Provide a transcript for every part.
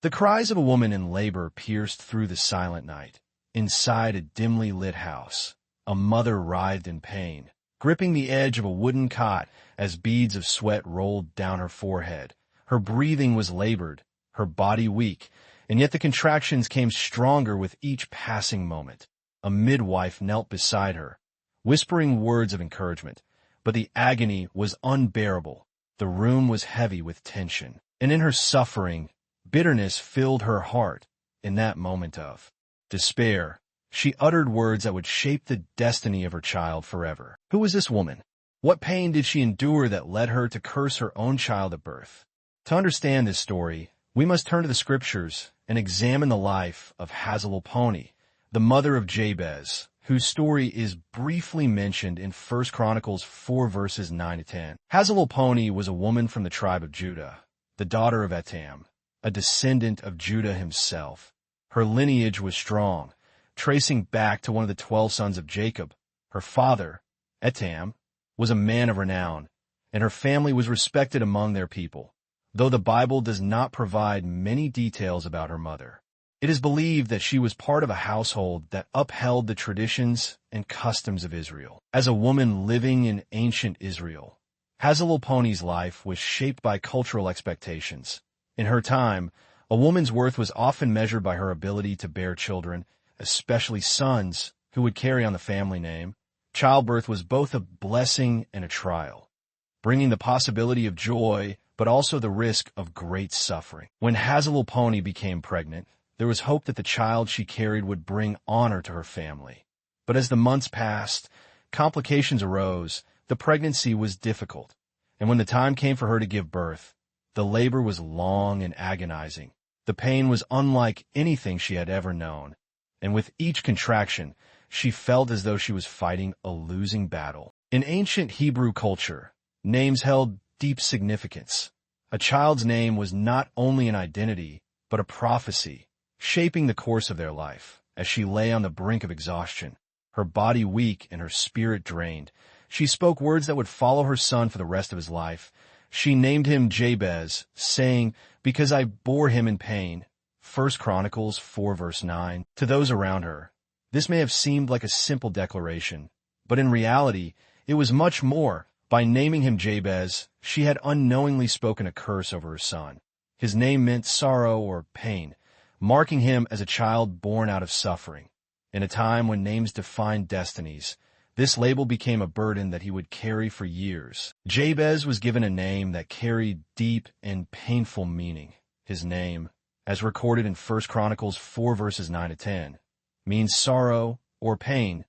The cries of a woman in labor pierced through the silent night. Inside a dimly lit house, a mother writhed in pain, gripping the edge of a wooden cot as beads of sweat rolled down her forehead. Her breathing was labored, her body weak, and yet the contractions came stronger with each passing moment. A midwife knelt beside her, whispering words of encouragement, but the agony was unbearable. The room was heavy with tension, and in her suffering, bitterness filled her heart. In that moment of despair, she uttered words that would shape the destiny of her child forever. Who was this woman? What pain did she endure that led her to curse her own child at birth? To understand this story, we must turn to the scriptures and examine the life of Hazelelponi, the mother of Jabez, whose story is briefly mentioned in 1 Chronicles 4 verses 9 to 10. Hazelelponi was a woman from the tribe of Judah, the daughter of Etam, a descendant of Judah himself. Her lineage was strong, tracing back to one of the 12 sons of Jacob. Her father, Etam, was a man of renown, and her family was respected among their people, though the Bible does not provide many details about her mother. It is believed that she was part of a household that upheld the traditions and customs of Israel. As a woman living in ancient Israel, Hazelelponi's life was shaped by cultural expectations. In her time, a woman's worth was often measured by her ability to bear children, especially sons who would carry on the family name. Childbirth was both a blessing and a trial, bringing the possibility of joy but also the risk of great suffering. When Hazelelponi became pregnant, there was hope that the child she carried would bring honor to her family. But as the months passed, complications arose. The pregnancy was difficult, and when the time came for her to give birth, the labor was long and agonizing. The pain was unlike anything she had ever known, and with each contraction, she felt as though she was fighting a losing battle. In ancient Hebrew culture, names held deep significance. A child's name was not only an identity, but a prophecy, shaping the course of their life. As she lay on the brink of exhaustion, her body weak and her spirit drained, she spoke words that would follow her son for the rest of his life. She named him Jabez, saying, "Because I bore him in pain." 1 Chronicles 4 verse 9. To those around her, this may have seemed like a simple declaration, but in reality, it was much more. By naming him Jabez, she had unknowingly spoken a curse over her son. His name meant sorrow or pain, marking him as a child born out of suffering. In a time when names defined destinies, this label became a burden that he would carry for years. Jabez was given a name that carried deep and painful meaning. His name, as recorded in 1 Chronicles 4 verses 9 to 10, means sorrow or pain.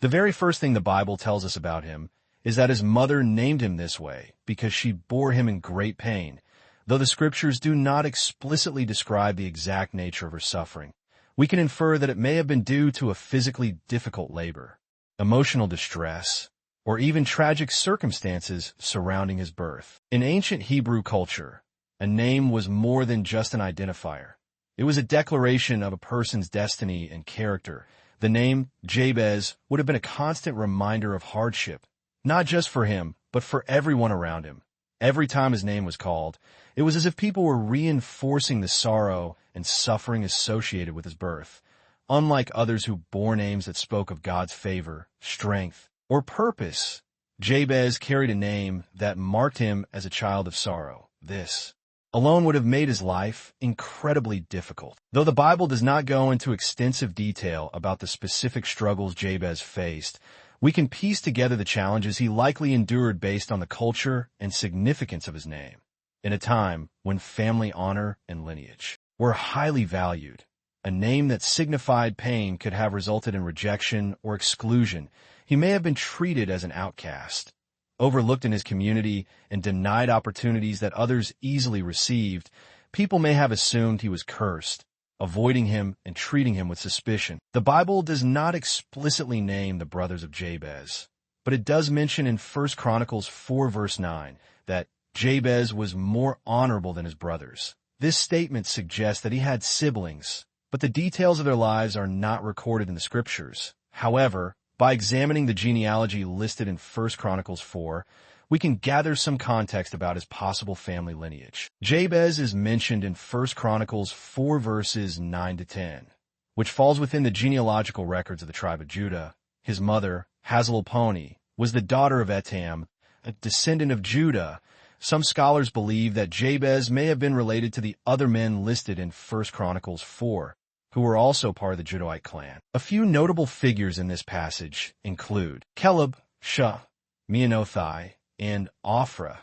The very first thing the Bible tells us about him is that his mother named him this way because she bore him in great pain, though the scriptures do not explicitly describe the exact nature of her suffering. We can infer that it may have been due to a physically difficult labor, emotional distress, or even tragic circumstances surrounding his birth. In ancient Hebrew culture, a name was more than just an identifier. It was a declaration of a person's destiny and character. The name Jabez would have been a constant reminder of hardship, not just for him, but for everyone around him. Every time his name was called, it was as if people were reinforcing the sorrow and suffering associated with his birth. Unlike others who bore names that spoke of God's favor, strength, or purpose, Jabez carried a name that marked him as a child of sorrow. This alone would have made his life incredibly difficult. Though the Bible does not go into extensive detail about the specific struggles Jabez faced, we can piece together the challenges he likely endured based on the culture and significance of his name. In a time when family honor and lineage were highly valued, a name that signified pain could have resulted in rejection or exclusion. He may have been treated as an outcast, overlooked in his community, and denied opportunities that others easily received. People may have assumed he was cursed, avoiding him and treating him with suspicion. The Bible does not explicitly name the brothers of Jabez, but it does mention in 1 Chronicles 4 verse 9 that Jabez was more honorable than his brothers. This statement suggests that he had siblings, but the details of their lives are not recorded in the scriptures. However, by examining the genealogy listed in 1 Chronicles 4, we can gather some context about his possible family lineage. Jabez is mentioned in 1 Chronicles 4 verses 9 to 10, which falls within the genealogical records of the tribe of Judah. His mother, Hazelelponi, was the daughter of Etam, a descendant of Judah. Some scholars believe that Jabez may have been related to the other men listed in 1 Chronicles 4, who were also part of the Judahite clan. A few notable figures in this passage include Caleb, Shah, Meonothai, and Ophrah.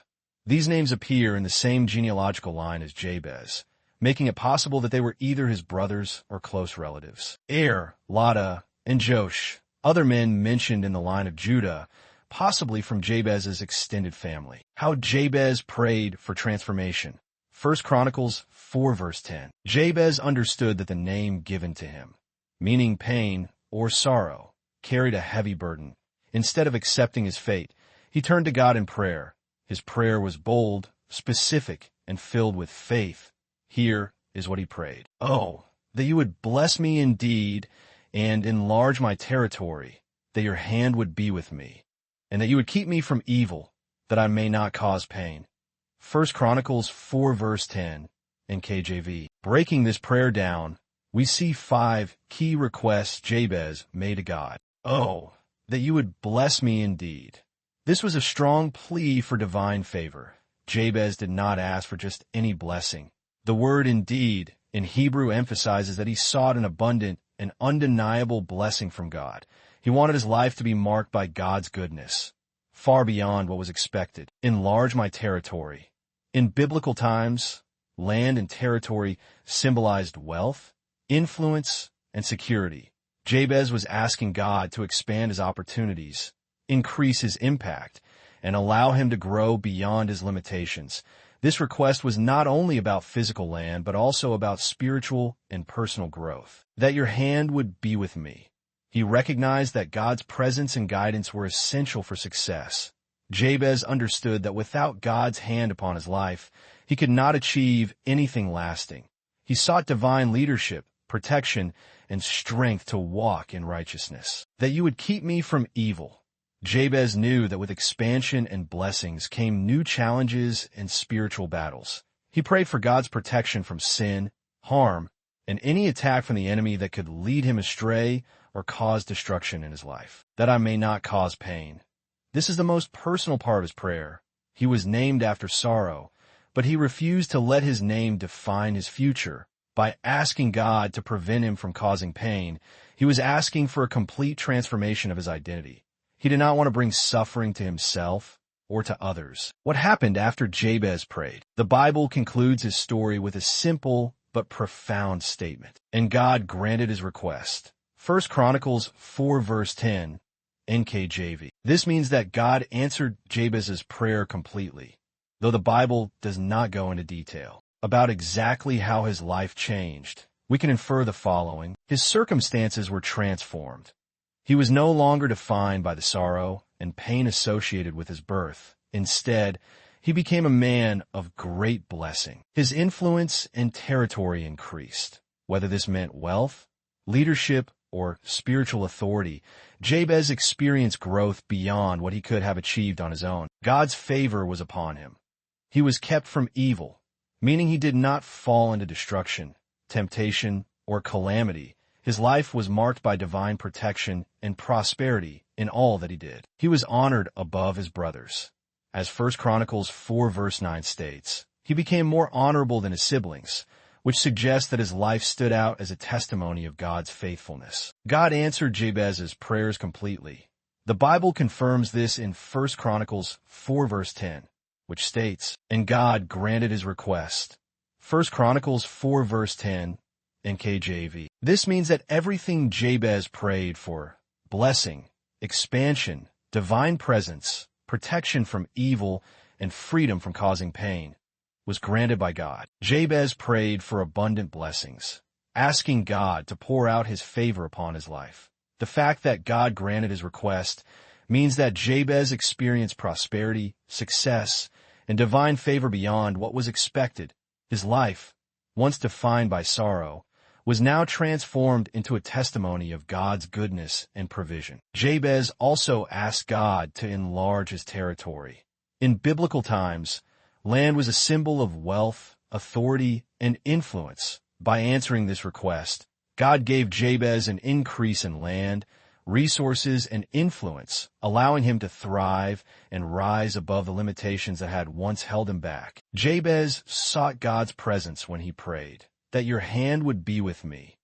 These names appear in the same genealogical line as Jabez, making it possible that they were either his brothers or close relatives. Lada, and Josh, other men mentioned in the line of Judah, possibly from Jabez's extended family. How Jabez prayed for transformation. 1 Chronicles 4 verse 10. Jabez understood that the name given to him, meaning pain or sorrow, carried a heavy burden. Instead of accepting his fate, he turned to God in prayer. His prayer was bold, specific, and filled with faith. Here is what he prayed. Oh, that you would bless me indeed and enlarge my territory, that your hand would be with me, and that you would keep me from evil, that I may not cause pain. 1 Chronicles 4 verse 10 in KJV. Breaking this prayer down, we see 5 key requests Jabez made to God. Oh, that you would bless me indeed. This was a strong plea for divine favor. Jabez did not ask for just any blessing. The word indeed in Hebrew emphasizes that he sought an abundant and undeniable blessing from God. He wanted his life to be marked by God's goodness, far beyond what was expected. Enlarge my territory. In biblical times, land and territory symbolized wealth, influence, and security. Jabez was asking God to expand his opportunities, increase his impact, and allow him to grow beyond his limitations. This request was not only about physical land, but also about spiritual and personal growth. That your hand would be with me. He recognized that God's presence and guidance were essential for success. Jabez understood that without God's hand upon his life, he could not achieve anything lasting. He sought divine leadership, protection, and strength to walk in righteousness. That you would keep me from evil. Jabez knew that with expansion and blessings came new challenges and spiritual battles. He prayed for God's protection from sin, harm, and any attack from the enemy that could lead him astray or cause destruction in his life. That I may not cause pain. This is the most personal part of his prayer. He was named after sorrow, but he refused to let his name define his future. By asking God to prevent him from causing pain, he was asking for a complete transformation of his identity. He did not want to bring suffering to himself or to others. What happened after Jabez prayed? The Bible concludes his story with a simple but profound statement. And God granted his request. 1 Chronicles 4 verse 10, NKJV. This means that God answered Jabez's prayer completely, though the Bible does not go into detail about exactly how his life changed. We can infer the following. His circumstances were transformed. He was no longer defined by the sorrow and pain associated with his birth. Instead, he became a man of great blessing. His influence and territory increased. Whether this meant wealth, leadership, or spiritual authority, Jabez experienced growth beyond what he could have achieved on his own. God's favor was upon him. He was kept from evil, meaning he did not fall into destruction, temptation, or calamity. His life was marked by divine protection and prosperity in all that he did. He was honored above his brothers. As 1 Chronicles 4 verse 9 states, he became more honorable than his siblings, which suggests that his life stood out as a testimony of God's faithfulness. God answered Jabez's prayers completely. The Bible confirms this in 1 Chronicles 4 verse 10, which states, and God granted his request. 1 Chronicles 4 verse 10, NKJV. This means that everything Jabez prayed for, blessing, expansion, divine presence, protection from evil, and freedom from causing pain, was granted by God. Jabez prayed for abundant blessings, asking God to pour out his favor upon his life. The fact that God granted his request means that Jabez experienced prosperity, success, and divine favor beyond what was expected. His life, once defined by sorrow, was now transformed into a testimony of God's goodness and provision. Jabez also asked God to enlarge his territory. In biblical times, land was a symbol of wealth, authority, and influence. By answering this request, God gave Jabez an increase in land, resources, and influence, allowing him to thrive and rise above the limitations that had once held him back. Jabez sought God's presence when he prayed, that your hand would be with me.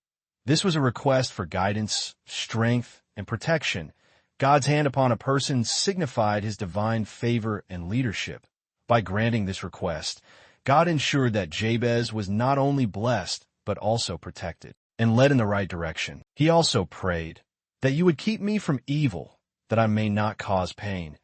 This was a request for guidance, strength, and protection. God's hand upon a person signified his divine favor and leadership. By granting this request, God ensured that Jabez was not only blessed, but also protected and led in the right direction. He also prayed, that you would keep me from evil, that I may not cause pain.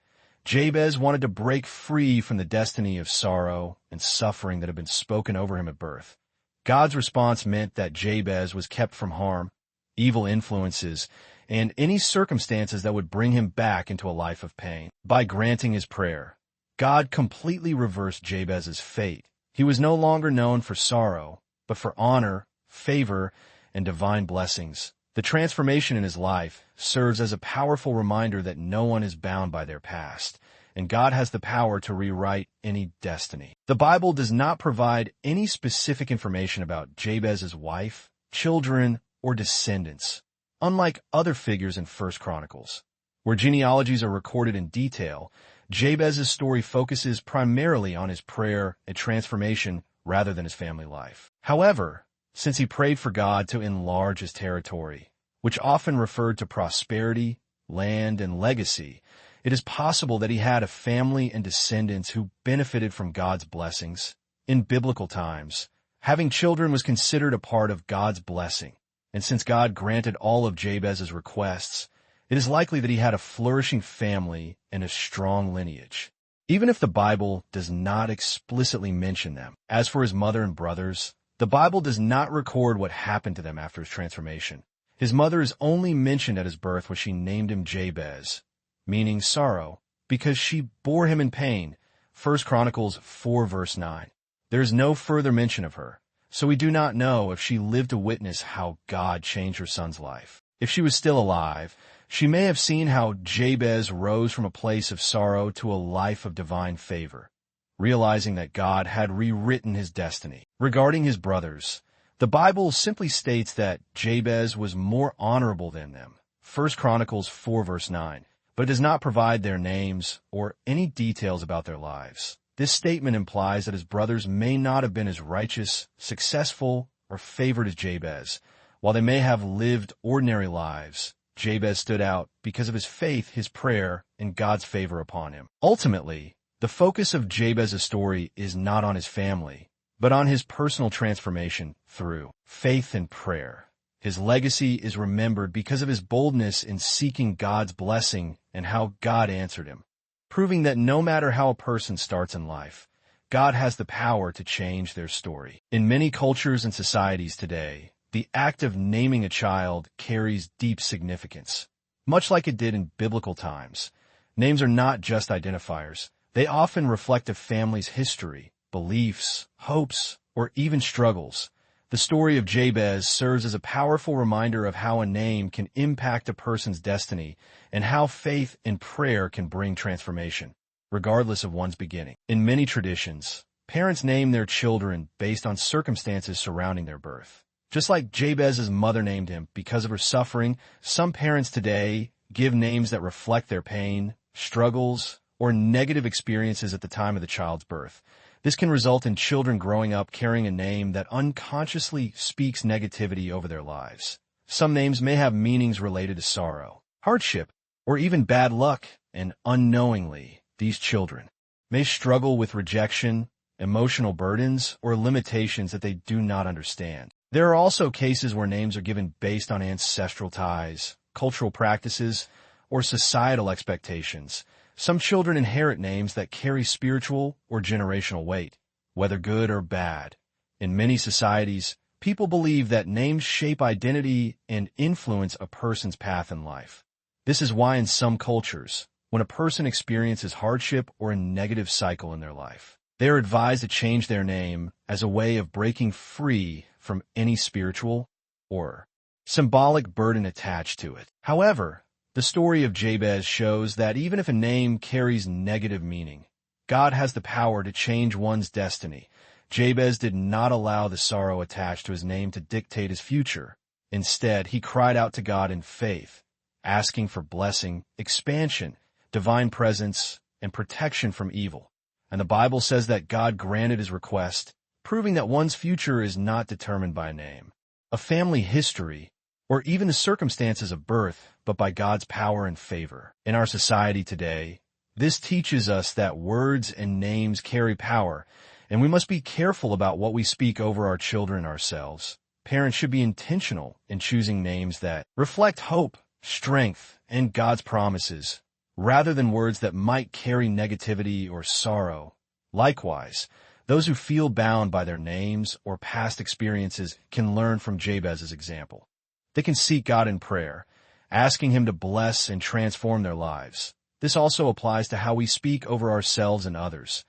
Jabez wanted to break free from the destiny of sorrow and suffering that had been spoken over him at birth. God's response meant that Jabez was kept from harm, evil influences, and any circumstances that would bring him back into a life of pain. By granting his prayer, God completely reversed Jabez's fate. He was no longer known for sorrow, but for honor, favor, and divine blessings. The transformation in his life serves as a powerful reminder that no one is bound by their past, and God has the power to rewrite any destiny. The Bible does not provide any specific information about Jabez's wife, children, or descendants, unlike other figures in 1 Chronicles. Where genealogies are recorded in detail, Jabez's story focuses primarily on his prayer and transformation rather than his family life. However, since he prayed for God to enlarge his territory, which often referred to prosperity, land, and legacy, it is possible that he had a family and descendants who benefited from God's blessings. In biblical times, having children was considered a part of God's blessing, and since God granted all of Jabez's requests, it is likely that he had a flourishing family and a strong lineage, even if the Bible does not explicitly mention them. As for his mother and brothers, the Bible does not record what happened to them after his transformation. His mother is only mentioned at his birth when she named him Jabez, meaning sorrow, because she bore him in pain. 1 Chronicles 4 verse 9. There is no further mention of her, so we do not know if she lived to witness how God changed her son's life. If she was still alive, she may have seen how Jabez rose from a place of sorrow to a life of divine favor, realizing that God had rewritten his destiny. Regarding his brothers, the Bible simply states that Jabez was more honorable than them, 1 Chronicles 4 verse 9, but it does not provide their names or any details about their lives. This statement implies that his brothers may not have been as righteous, successful, or favored as Jabez. While they may have lived ordinary lives, Jabez stood out because of his faith, his prayer, and God's favor upon him. Ultimately, the focus of Jabez's story is not on his family, but on his personal transformation through faith and prayer. His legacy is remembered because of his boldness in seeking God's blessing and how God answered him, proving that no matter how a person starts in life, God has the power to change their story. In many cultures and societies today, the act of naming a child carries deep significance. Much like it did in biblical times, names are not just identifiers. They often reflect a family's history, beliefs, hopes, or even struggles. The story of Jabez serves as a powerful reminder of how a name can impact a person's destiny and how faith and prayer can bring transformation, regardless of one's beginning. In many traditions, parents name their children based on circumstances surrounding their birth. Just like Jabez's mother named him because of her suffering, some parents today give names that reflect their pain, struggles, or negative experiences at the time of the child's birth. This can result in children growing up carrying a name that unconsciously speaks negativity over their lives. Some names may have meanings related to sorrow, hardship, or even bad luck, and unknowingly, these children may struggle with rejection, emotional burdens, or limitations that they do not understand. There are also cases where names are given based on ancestral ties, cultural practices, or societal expectations. Some children inherit names that carry spiritual or generational weight, whether good or bad. In many societies, people believe that names shape identity and influence a person's path in life. This is why in some cultures, when a person experiences hardship or a negative cycle in their life, they are advised to change their name as a way of breaking free from any spiritual or symbolic burden attached to it. However, the story of Jabez shows that even if a name carries negative meaning, God has the power to change one's destiny. Jabez did not allow the sorrow attached to his name to dictate his future. Instead, he cried out to God in faith, asking for blessing, expansion, divine presence, and protection from evil. And the Bible says that God granted his request, proving that one's future is not determined by a name, a family history, or even the circumstances of birth, but by God's power and favor. In our society today, this teaches us that words and names carry power, and we must be careful about what we speak over our children and ourselves. Parents should be intentional in choosing names that reflect hope, strength, and God's promises, rather than words that might carry negativity or sorrow. Likewise, those who feel bound by their names or past experiences can learn from Jabez's example. They can seek God in prayer, asking Him to bless and transform their lives. This also applies to how we speak over ourselves and others.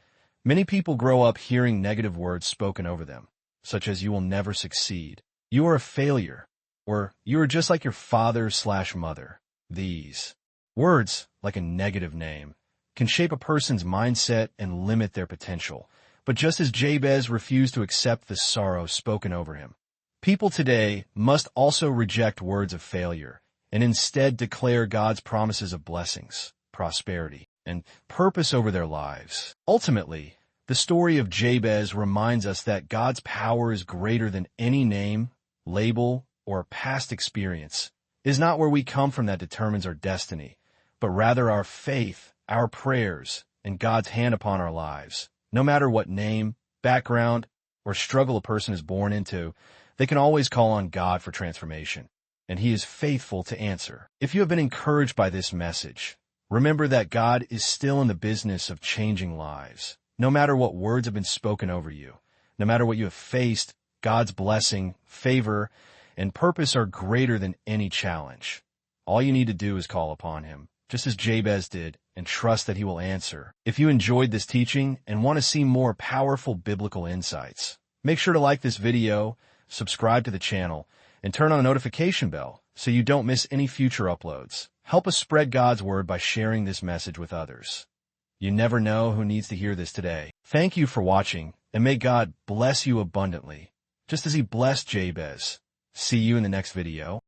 Many people grow up hearing negative words spoken over them, such as "you will never succeed," "you are a failure," or "you are just like your father/mother." These words, like a negative name, can shape a person's mindset and limit their potential. But just as Jabez refused to accept the sorrow spoken over him, people today must also reject words of failure and instead declare God's promises of blessings, prosperity, and purpose over their lives. Ultimately, the story of Jabez reminds us that God's power is greater than any name, label, or past experience. It is not where we come from that determines our destiny, but rather our faith, our prayers, and God's hand upon our lives. No matter what name, background, or struggle a person is born into, they can always call on God for transformation, and He is faithful to answer. If you have been encouraged by this message, remember that God is still in the business of changing lives. No matter what words have been spoken over you, no matter what you have faced, God's blessing, favor, and purpose are greater than any challenge. All you need to do is call upon Him, just as Jabez did, and trust that He will answer. If you enjoyed this teaching and want to see more powerful biblical insights, make sure to like this video, subscribe to the channel, and turn on the notification bell so you don't miss any future uploads. Help us spread God's word by sharing this message with others. You never know who needs to hear this today. Thank you for watching, and may God bless you abundantly, just as He blessed Jabez. See you in the next video.